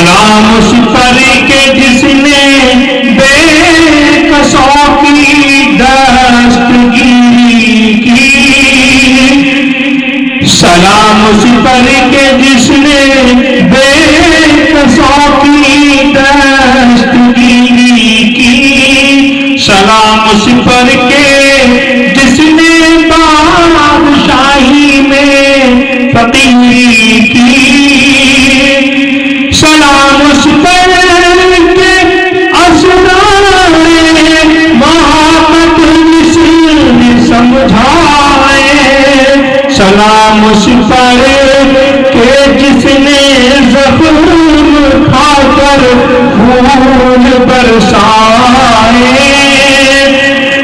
سلام اس پر کے جس نے بے کسوں کی دستگیری کی، سلام اس پر کے جس نے بے کسوں کی دستگیری کی، سلام اس پر کے جس نے بادشاہی میں فقیری کی، سلام اس پر کے اسرار محبت جس نے سمجھائے، سلام اس پر کے جس نے زخم کھا کر خون برسائے،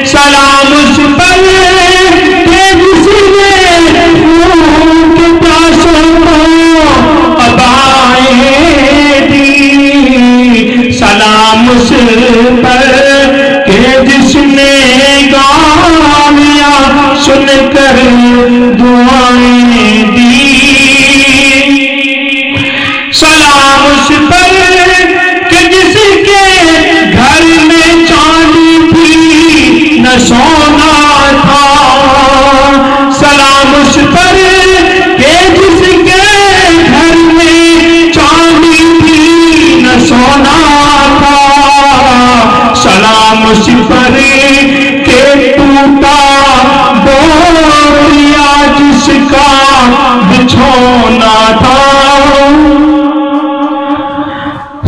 سلام اس پر کہ جس نے خون کے پیاسوں کو ابائیں دی، سلام اس پر کہ جس نے گالیاں سن کر دعائیں دی، سلام اس پر کہ جس کے گھر میں چاندی تھی نہ سونا تھا، سلام اس پر کہ جس کے گھر میں چاندی تھی نہ سونا تھا، سلام اس پر کہ ٹوٹا بوریا جس کا بچھونا تھا،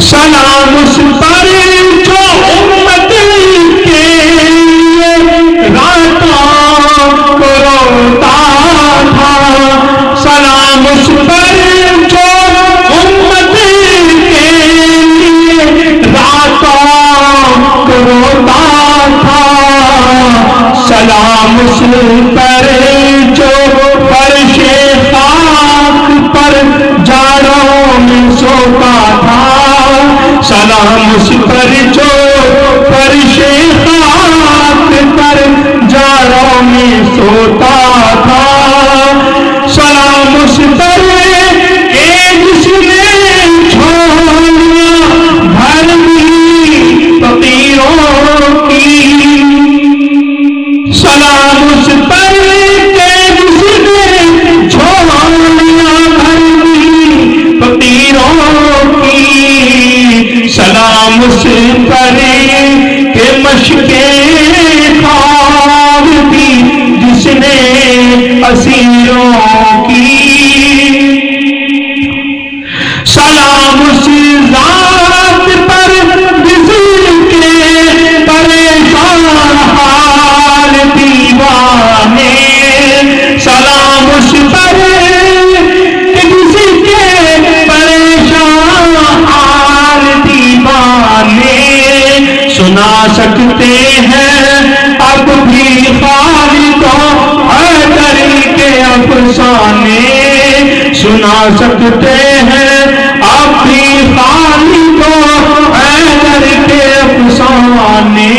سلام اس پر جو امت کے لیے راتوں کو روتا تھا، سلام اس پر جو امت کے لیے راتوں کو روتا تھا، سلام اس پر جو فرش خاک پر جاڑوں میں سوتا تھا، سلام اس پر جو فرش خاک پر جاڑوں میں سوتا تھا، سلام اس پر کہ جس نے جھولیاں بھر دی فقیروں کی، سلام اس پر کہ جس نے جھولیاں بھر دی فقیروں کی، سلام اس پر کہ مشکیں خواب دی جس نے اسیروں کی، سلام اس ذات پر جس کے پریشان حال دیوانے، سلام اس پر کہ جس کے پریشان حال دیوانے سنا سکتے ہیں اب بھی خالد و حیدر کے افسانے، سنا سکتے ہیں اب بھی خالد و حیدر کے افسانے،